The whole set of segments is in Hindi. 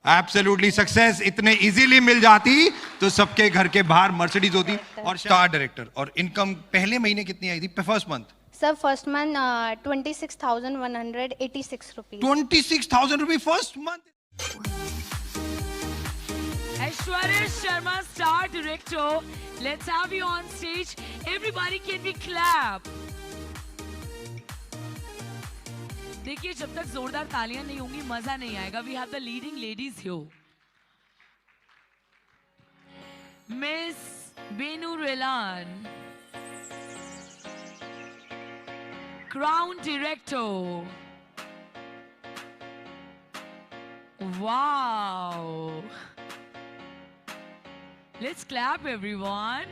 एब्सोल्युटली सक्सेस इतने इजीली मिल जाती तो सबके घर के बाहर मर्सिडीज होती। और स्टार डायरेक्टर, और इनकम पहले महीने कितनी आई थी first month? Sir first month 26,186 rupees. 26,000 rupees first month. Aishwarya Sharma, star director. Let's have you on stage. Everybody, can we clap? देखिए, जब तक जोरदार तालियां नहीं होंगी मजा नहीं आएगा. We have the leading ladies here. Miss Benu Relan, Crown Director. Wow. Let's clap, everyone.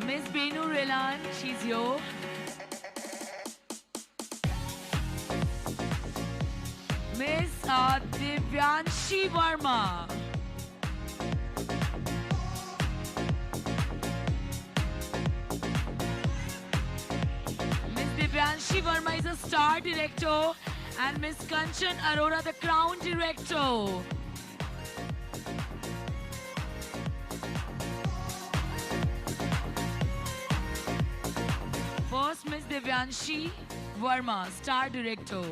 Miss Benu Relan, she's here. Miss Divyanshi Verma. Miss Divyanshi Verma is a star director, and Miss Kanchan Arora, the crown director. First, Miss Divyanshi Verma, star director.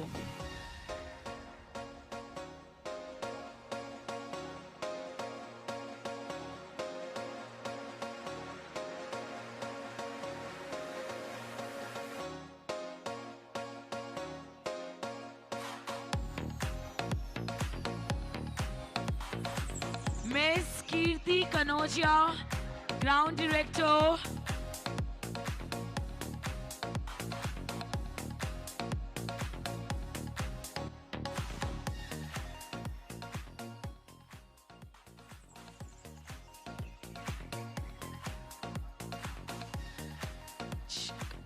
Miss Kirti Kanoja, ground director.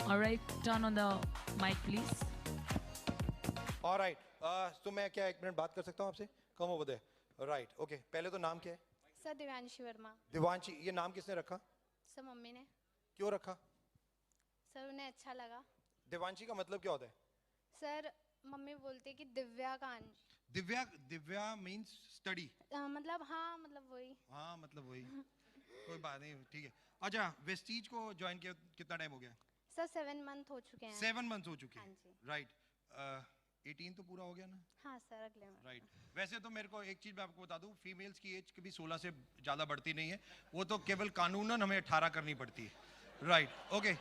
All right, turn on the mic, please. Alright, तो मैं क्या एक मिनट बात कर सकता हूँ आपसे? Come over there. Right, okay. पहले तो नाम क्या है? सर दिव्यांशी वर्मा। दिवांशी, ये नाम किसने रखा? सर मम्मी ने। क्यों रखा? सर उन्हें अच्छा लगा। दिवांशी का मतलब क्या होता है? सर मम्मी बोलती है कि दिव्या का दिव्या, दिव्या मींस स्टडी। मतलब हाँ, मतलब वही। हाँ, मतलब वही। कोई बात नहीं, ठीक है। अच्छा, वेस्टीज को ज्वाइन किया कितना टाइम हो गया? सर 7 मंथ हो चुके हैं। 7 मंथ्स हो चुके हाँ हैं। जी। राइट, 18 तो पूरा हो गया ना? हाँ सर, अगले मंथ। राइट। वैसे तो मेरे को एक चीज मैं आपको बता दूं, फीमेल्स की एज कभी 16 से ज्यादा बढ़ती नहीं है, वो तो केवल कानूनन हमें 18 करनी पड़ती है। Right, okay.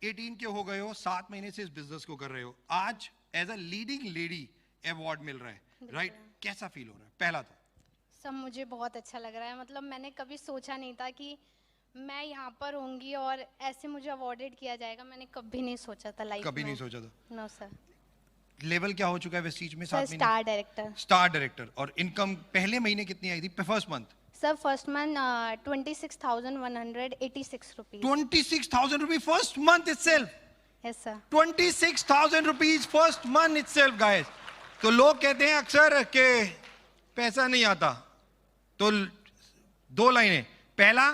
18 के हो गए हो, 7 महीने से इस बिजनेस को कर रहे हो, आज as a leading lady award मिल रहा है। राइट, कैसा फील हो रहा है? पहला तो सब मुझे बहुत अच्छा लग रहा है। मतलब मैंने कभी सोचा नहीं था कि मैं यहाँ पर होंगी और ऐसे मुझे अवार्डेड किया जाएगा। मैंने कभी नहीं सोचा था लाइफ में। कभी नहीं सोचा था। No sir. लेवल क्या हो चुका है वेस्टीज में? सर 7 महीने। Star director. Star director. और इनकम पहले महीने कितनी आई थी first month? Sir first month 26,186 rupees. 26,000 rupees first month itself. Yes sir. 26,000 rupees first month itself guys. तो लोग कहते हैं अक्सर कि पैसा नहीं आता, तो 2 लाइनें। पहला,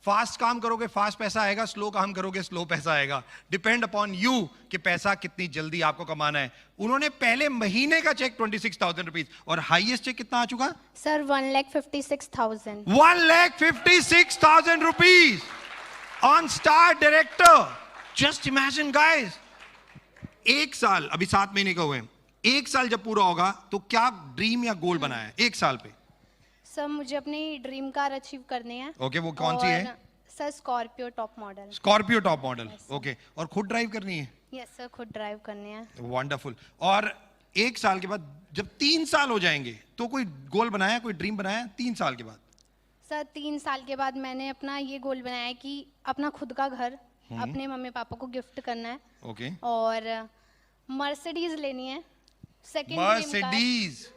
फास्ट काम करोगे फास्ट पैसा आएगा, स्लो काम करोगे स्लो पैसा आएगा। डिपेंड अपॉन यू कि पैसा कितनी जल्दी आपको कमाना है। उन्होंने पहले महीने का चेक 26,000 रुपीज, और हाईएस्ट चेक कितना आ चुका? Sir 1,56,000। 1,56,000 rupees on star director. Just imagine guys, 1 साल, अभी 7 महीने का हुए हैं, 1 साल जब पूरा होगा तो क्या ड्रीम या गोल बनाया है 1 साल पे? सर मुझे अपनी ड्रीम कार अचीव करनी है। ओके, वो कौन सी है? Sir Scorpio top model. Scorpio top model. Okay, और खुद ड्राइव करनी है? यस सर, खुद ड्राइव करनी है। वंडरफुल। और 1 साल के बाद जब 3 साल हो जाएंगे तो कोई गोल बनाया, कोई ड्रीम बनाया 3 साल के बाद? सर 3 साल के बाद मैंने अपना ये गोल बनाया है कि अपना खुद का घर अपने मम्मी पापा को गिफ्ट करना है। ओके। और मर्सिडीज लेनी है, सेकंड मर्सिडीज।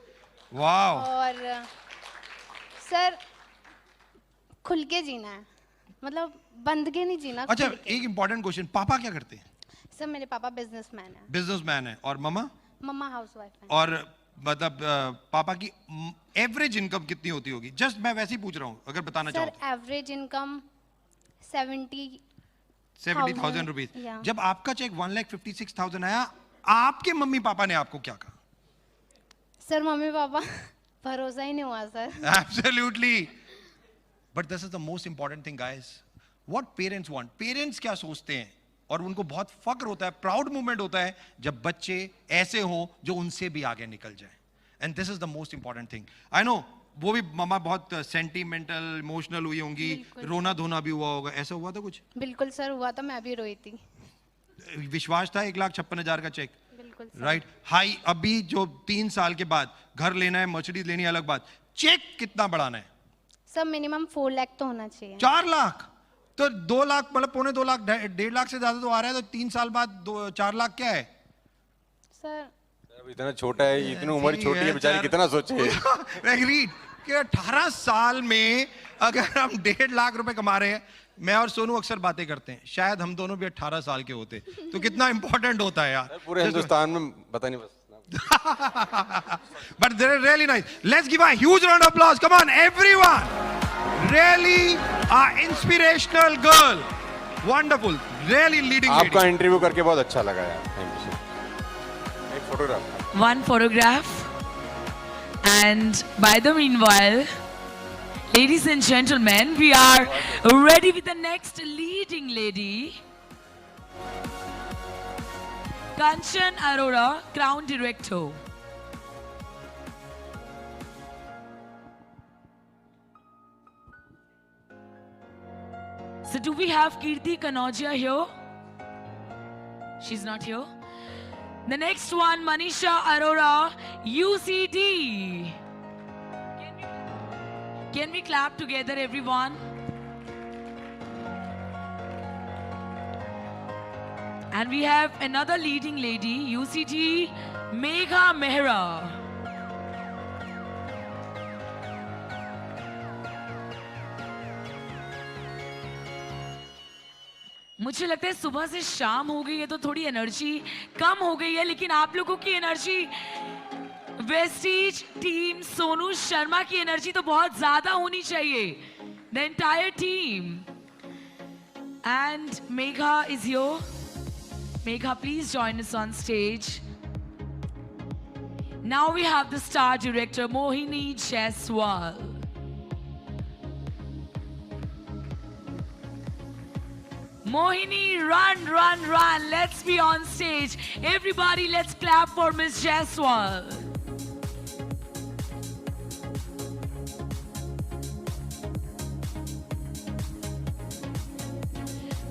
वाओ। और सर खुल के जीना है, मतलब बंद के नहीं जीना। अच्छा, एक इंपॉर्टेंट क्वेश्चन, पापा क्या करते हैं? सर मेरे पापा बिजनेसमैन है। बिजनेसमैन है। और मम्मा? मम्मा हाउस वाइफ है। और मतलब पापा की एवरेज इनकम कितनी होती होगी? जस्ट मैं वैसे ही पूछ रहा हूँ, अगर बताना चाहो सर तो। Average income 70। 70,000 रुपीज। Yeah. जब आपका चेक 1,56,000 आया, आपके मम्मी पापा ने आपको क्या कहा? सर मम्मी पापा भरोसा ही नहीं हुआ sir. Absolutely. But this is the most important thing, guys. What parents want. Parents क्या सोचते हैं? और उनको बहुत फक्र होता है, प्राउड मोमेंट होता है जब बच्चे ऐसे हों जो उनसे भी आगे निकल जाए। And this is the most important thing. I know वो भी मम्मा बहुत सेंटिमेंटल इमोशनल हुई होंगी, बिल्कुल। रोना धोना भी हुआ होगा, ऐसा हुआ था कुछ? बिल्कुल सर हुआ था, मैं भी रोई थी। विश्वास था 1,56,000 का चेक? बिल्कुल सर। राइट। हाई अभी जो 3 साल के बाद घर लेना है, मर्सिडीज लेनी है, अलग बात, चेक कितना बढ़ाना है? सर मिनिमम 4 लाख तो होना चाहिए। 4 लाख? तो 2 लाख मतलब 2.25 लाख, 1.5 लाख से ज्यादा तो आ रहा है, तो 3 साल बाद 4 लाख क्या है? सर अब इतना छोटा है, इतनी उम्र छोटी है, बेचारी कितना सोचे। एग्रीड कि 18 साल में अगर हम 1.5 लाख रुपए कमा रहे हैं, मैं और सोनू अक्सर बातें करते हैं, शायद हम दोनों भी 18 साल के होते तो कितना इंपॉर्टेंट होता है यार। पूरे हिंदुस्तान में पता नहीं बस। But they're really nice. Let's give a huge round of applause. Come on, everyone. Really inspirational girl. Wonderful. Really leading lady. आपका इंटरव्यू करके बहुत अच्छा लगा यार, थैंक यू सर। एक photograph. One photograph. And by the meanwhile, ladies and gentlemen, we are ready with the next leading lady. Kanchan Arora, Crown Director. So do we have Kirti Kanojia here? She's not here. The next one, Manisha Arora, UCD. Can we clap together, everyone? And we have another leading lady, UCD, Megha Mehra. मुझे लगता है सुबह से शाम हो गई है तो थोड़ी एनर्जी कम हो गई है, लेकिन आप लोगों की energy, Vestige team Sonu Sharma की एनर्जी तो बहुत ज्यादा होनी चाहिए। The entire team. And Megha is here. Megha, please join us on stage. Now we have the star director, Mohini Jaiswal. Mohini, run, run, run. Let's be on stage. Everybody, let's clap for Miss Jaiswal.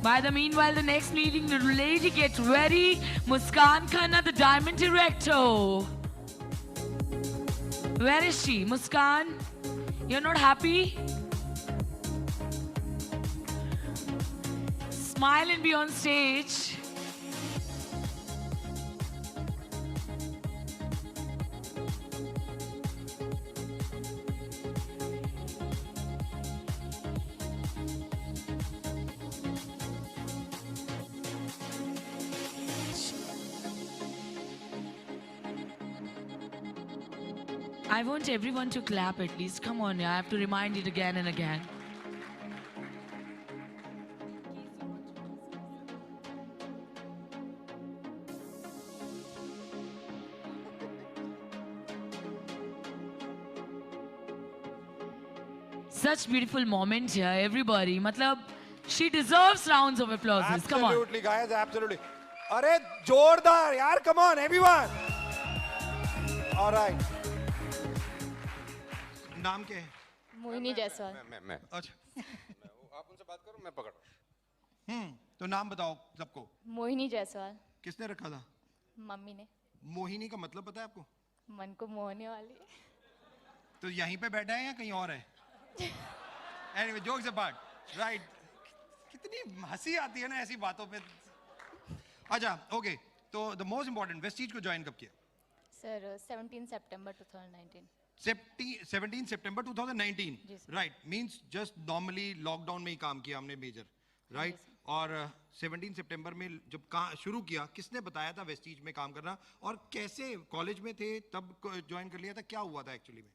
By the meanwhile, the next leading lady, get ready. Muskan Khanna, the Diamond Director. Where is she? Muskan, you're not happy? Smile and be on stage. I want everyone to clap at least. Come on, I have to remind it again and again. Such beautiful moment here, everybody. Matlab, she deserves rounds of applause. Come on. Absolutely, guys, absolutely. अरे जोरदार यार, come on, everyone. All right. नाम क्या है? मोहिनी जायसवाल। मैं अच्छा। आप उनसे बात करो, मैं पकड़। तो नाम बताओ सबको। मोहिनी जायसवाल। किसने रखा था? मम्मी ने। मोहिनी का मतलब पता है आपको? मन को मोहने वाली। तो यहीं पे बैठा है या कहीं और है? Anyway, jokes apart, right? कितनी हंसी आती है ना ऐसी बातों पे। अच्छा, ओके, तो द मोस्ट इंपॉर्टेंट, वेस्टीज को ज्वाइन कब किया? सर 17 सितंबर 2019। 17 सितंबर 2019, जी sir. Right? Means just normally lockdown में ही काम किया हमने मेजर, राइट? और 17 सितंबर में जब शुरू किया, किसने बताया था वेस्टीज में काम करना, और कैसे कॉलेज में थे तब ज्वाइन कर लिया था, क्या हुआ था एक्चुअली में?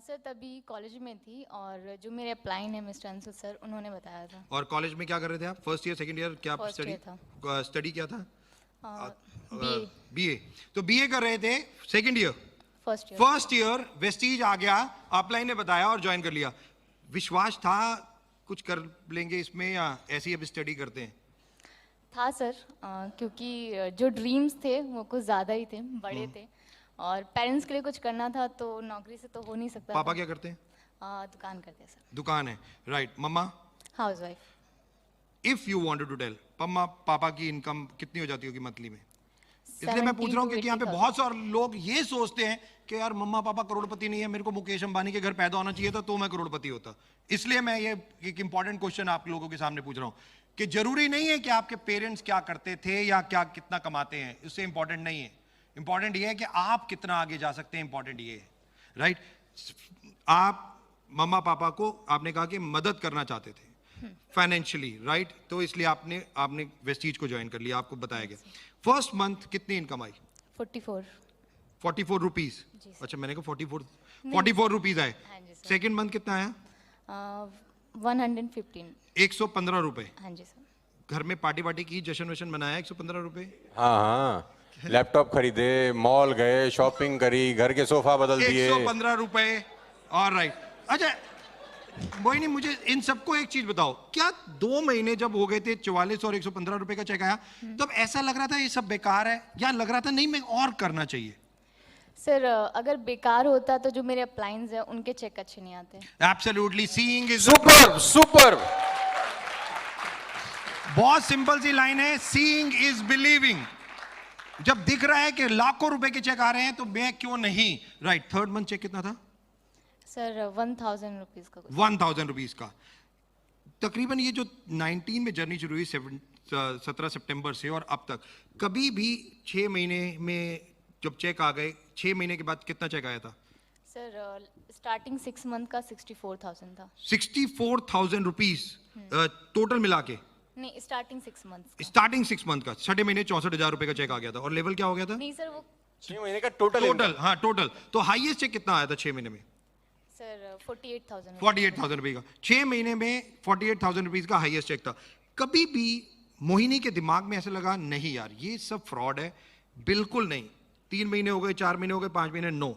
सर तभी कॉलेज में थी और जो मेरे अपलाइन है मिस्टर अंशु सर, उन्होंने बताया था। और कॉलेज में क्या कर रहे थे आप? फर्स्ट ईयर, सेकंड ईयर, क्या First स्टडी year था। स्टडी क्या था? BA BA. तो बीए कर रहे थे, second year, first year. First year Vestige आ गया, अपलाइन ने बताया और ज्वाइन कर लिया। विश्वास था कुछ कर लेंगे इसमें, या ऐसे ही अब स्टडी करते हैं? था सर, क्योंकि जो ड्रीम्स थे वो कुछ ज़्यादा ही थे, बड़े थे, और पेरेंट्स के लिए कुछ करना था, तो नौकरी से तो हो नहीं सकता पापा था। क्या करते हैं? दुकान करते हैं सर। दुकान है, राइट। मम्मा? House wife. If you wanted to tell, मम्मा पापा की इनकम कितनी हो जाती होगी मंथली में? इसलिए मैं पूछ रहा हूँ क्योंकि यहाँ पे बहुत सारे लोग ये सोचते हैं कि यार मम्मा पापा करोड़पति नहीं है, मेरे को मुकेश अंबानी के घर पैदा होना चाहिए था तो मैं करोड़पति होता। इसलिए मैं ये एक इंपॉर्टेंट क्वेश्चन आप लोगों के सामने पूछ रहा हूँ कि जरूरी नहीं है कि आपके पेरेंट्स क्या करते थे या क्या कितना कमाते हैं, उससे इंपॉर्टेंट नहीं है। इंपॉर्टेंट ये है कि आप कितना आगे जा सकते हैं, इंपॉर्टेंट ये है, राइट? आप मम्मा पापा को आपने कहा कि मदद करना चाहते थे फाइनेंशियली, राइट? तो इसलिए आपने वेस्टीज को ज्वाइन कर लिया, आपको बताया गया। फर्स्ट मंथ कितनी इनकम आई? 44 रुपीज। जी सर। अच्छा, मैंने कहा 44 रुपीज आए। हाँ जी सर। सेकेंड मंथ कितना आया? 115। 115 रुपए। हाँ जी सर। घर में पार्टी वार्टी की, जश्न वशन मनाया? 115 रुपए। हाँ हाँ, लैपटॉप खरीदे, मॉल गए, शॉपिंग करी, घर के सोफा बदल दिए। 115 रुपए, ऑलराइट। अच्छा मोहिनी, मुझे इन सबको एक चीज बताओ, क्या 2 महीने जब हो गए थे 44 और 115 रुपए का चेक आया, तब ऐसा लग रहा था ये सब बेकार है, या लग रहा था नहीं मैं और करना चाहिए? सर अगर बेकार होता तो जो मेरे अपलाइंस हैं उनके चेक अच्छे नहीं आते। Absolutely, seeing is super super. बहुत सिंपल सी लाइन है, सीइंग इज बिलीविंग। जब दिख रहा है कि लाखों रुपए के चेक आ रहे हैं तो मैं क्यों नहीं, राइट? थर्ड मंथ चेक कितना था? सर 1000 रुपीज़ का कुछ। 1000 रुपीज का। तकरीबन ये जो 19 में जर्नी शुरू हुई 17 सितंबर से और अब तक, कभी भी 6 महीने में जब चेक आ गए, 6 महीने के बाद कितना चेक आया था? सर स्टार्टिंग 6 मंथ का 64,000 था। 64,000 रुपीज टोटल मिला के? नहीं, स्टार्टिंग 6 मंथ। स्टार्टिंग 6 मंथ का, 6 महीने 64,000 रुपए का चेक आ गया था। और लेवल क्या हो गया था? नहीं सर, वो 6 महीने का टोटल। टोटल, हाँ टोटल। तो हाईएस्ट चेक कितना आया था 6 महीने में? सर 48,000। 48,000 रुपए का 6 महीने में 48,000 रुपीज का हाईएस्ट चेक था। कभी भी मोहिनी के दिमाग में ऐसा लगा नहीं यार ये सब फ्रॉड है? बिल्कुल नहीं। 3 महीने हो गए, 4 महीने हो गए, 5 महीने, नो।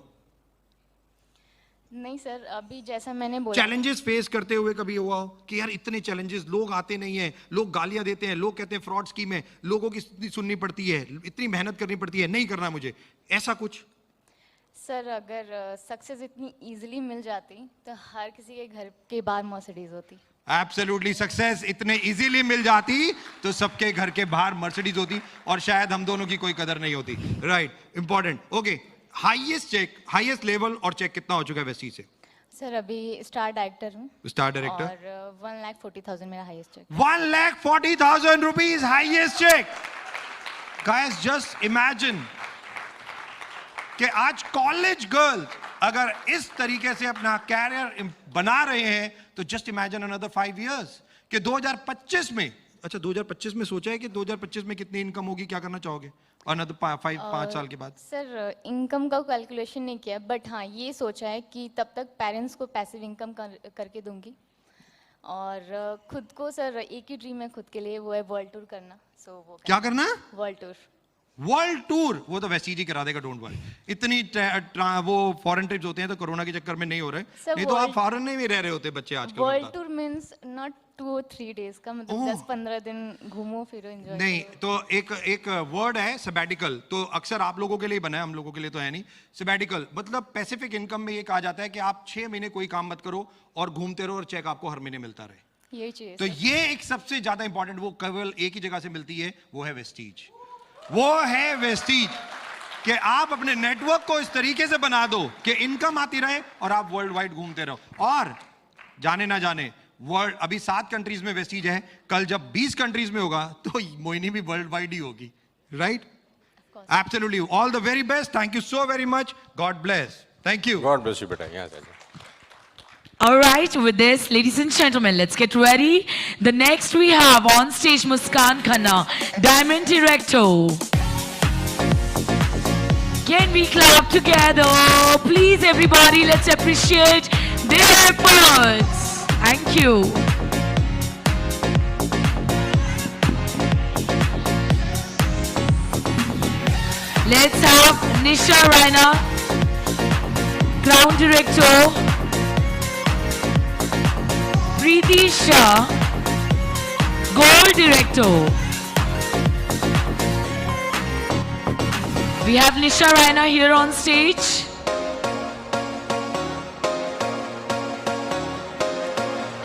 नहीं सर, अभी जैसा मैंने बोला, चैलेंजेस फेस करते हुए कभी हुआ हो कि यार इतने चैलेंजेस, लोग आते नहीं है, लोग गालियां देते हैं, लोग कहते हैं फ्रॉड स्कीम है, लोगों की सुननी पड़ती है, इतनी मेहनत करनी पड़ती है, नहीं करना मुझे, ऐसा कुछ? सर अगर सक्सेस इतनी इजीली मिल जाती तो हर किसी के घर के बाहर मर्सिडीज होती। एब्सोल्युटली, सक्सेस इतने इजीली मिल जाती तो सबके घर के बाहर मर्सिडीज होती और शायद हम दोनों की कोई कदर नहीं होती, right? Important. Okay, highest check, highest level और चेक कितना हो चुका है वेस्टीज से? सर अभी स्टार डायरेक्टर हूँ। Star director. और 1,40,000 मेरा highest check. 1,40,000 rupees highest check. Guys just imagine कि आज कॉलेज गर्ल्स अगर इस तरीके से अपना कैरियर बना रहे हैं तो जस्ट इमेजिन अनदर 5 इयर्स कि 2025 में, अच्छा 2025 में सोचा है कि 2025 में कितनी इनकम होगी, क्या करना चाहोगे अनदर 5 साल के बाद? सर इनकम का कैलकुलेशन नहीं किया, बट हाँ ये सोचा है कि तब तक पेरेंट्स को पैसिव इनकम करके दूंगी, और खुद को सर एक ही ड्रीम है खुद के लिए, वो है वर्ल्ड टूर करना। सो वो क्या करना? World tour. वर्ल्ड टूर, वो तो वैसे ही करा देगा, डोंट वरी। इतनी वो फॉरेन ट्रिप्स होते हैं तो कोरोना के चक्कर में नहीं हो रहे, Sir, नहीं तो आप world- फॉरेन में भी रह रहे होते बच्चे आजकल। World tour means not 2 or 3 days का, मतलब 10-15 दिन घूमो फिरो, एंजॉय नहीं, तो एक वर्ड है सबैटिकल, तो अक्सर आप लोगों के लिए बना है, हम लोगों के लिए तो है नहीं। सबैटिकल मतलब पैसिफिक इनकम में ये कहा जाता है कि आप 6 महीने कोई काम मत करो और घूमते रहो और चेक आपको हर महीने मिलता रहे। यही चाहिए तो सर। ये एक सबसे ज्यादा इंपॉर्टेंट, वो केवल एक ही जगह से मिलती है, वो है वेस्टीज। वो है वेस्टीज कि आप अपने नेटवर्क को इस तरीके से बना दो कि इनकम आती रहे और आप वर्ल्ड वाइड घूमते रहो। और जाने ना जाने वर्ल्ड, अभी 7 कंट्रीज में वेस्टीज है, कल जब 20 कंट्रीज में होगा तो मोहिनी भी वर्ल्ड वाइड ही होगी, right? Absolutely. All the very best, thank you so very much, God bless, thank you. God bless you बेटा, यहाँ से All right, with this, ladies and gentlemen, let's get ready. The next we have on stage Muskan Khanna, Diamond Director. Can we clap together? Please, everybody, let's appreciate their efforts. Thank you. Let's have Nisha Raina, Crown Director. Preeti Shah, Gold Director. We have Nisha Raina here on stage.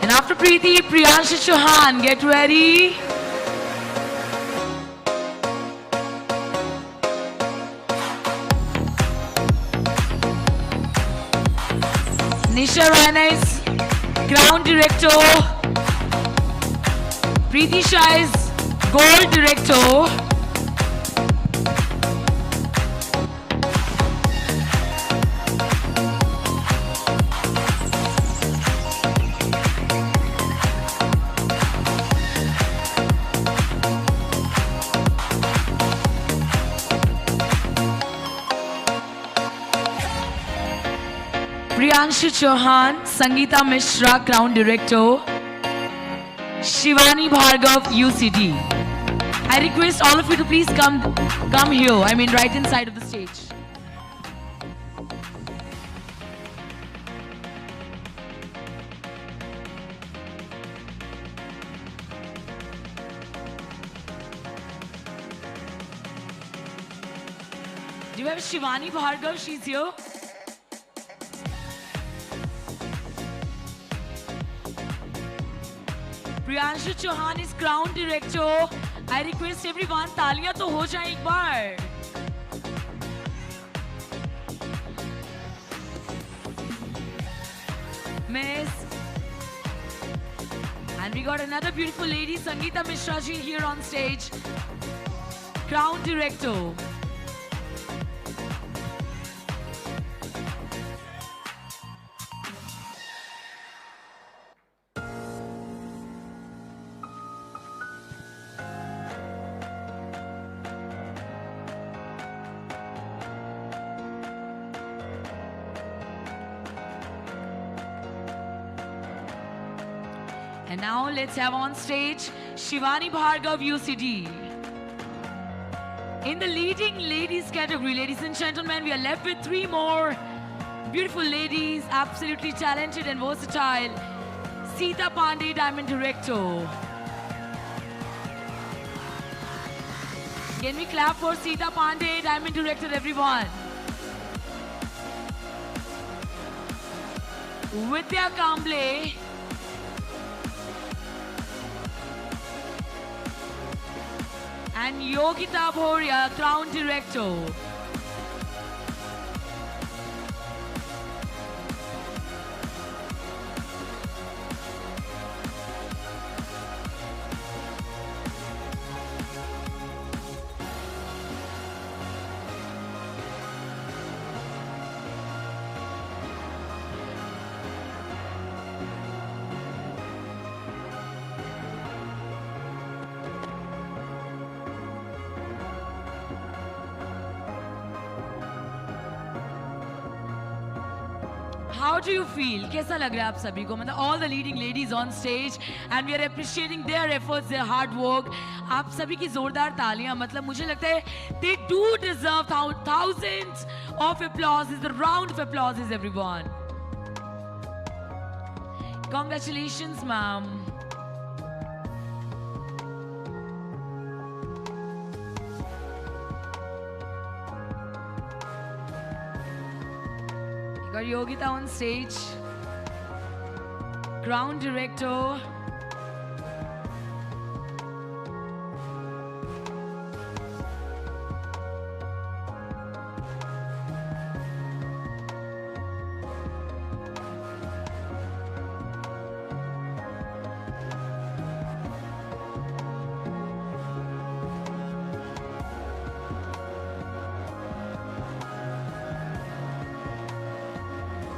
And after Preeti, Priyanshu Chauhan, get ready. Nisha Raina is Crown Director. Preeti Shah is Gold Director. Priyanshu Chauhan, Sangeeta Mishra, Crown Director. Shivani Bhargav, UCD. I request all of you to please come here. I mean, right inside of the stage. Do you have Shivani Bhargav? She's here. Priyanshu Chauhan is Crown Director. I request everyone, तालियां तो हो जाए एक बार. Miss. And we got another beautiful lady, Sangeeta Mishra ji, here on stage. Crown Director. And now let's have on stage Shivani Bhargav, UCD. In the leading ladies category, ladies and gentlemen, we are left with three more beautiful ladies, absolutely talented and versatile. Seeta Pandey, Diamond Director. Can we clap for Seeta Pandey, Diamond Director, everyone? Vidya Kamble. And Yogita Bhoria, Crown Director. How do you feel? कैसा लग रहा है आप सभी को? मतलब all the leading ladies on stage and we are appreciating their efforts, their hard work. आप सभी की जोरदार तालियां. मतलब मुझे लगता है they do deserve thousands of applauses, the round of applauses, everyone. Congratulations, ma'am. Got Yogita on stage, Crown Director.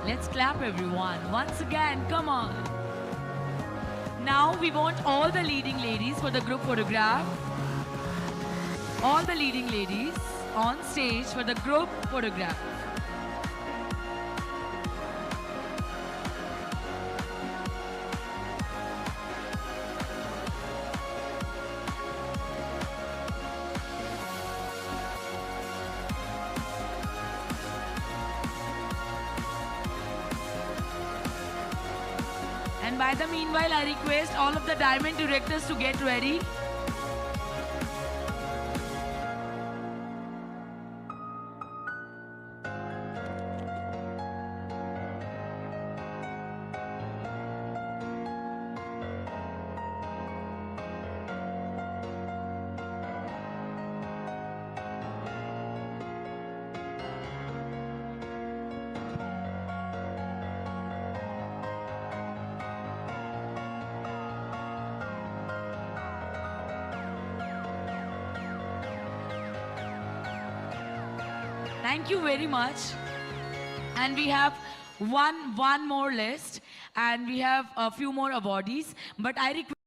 Let's clap everyone. Once again, come on. Now we want all the leading ladies for the group photograph. All the leading ladies on stage for the group photograph. And by the meanwhile, I request all of the diamond directors to get ready. Thank you very much. And we have one more list, and we have a few more awardees. But I request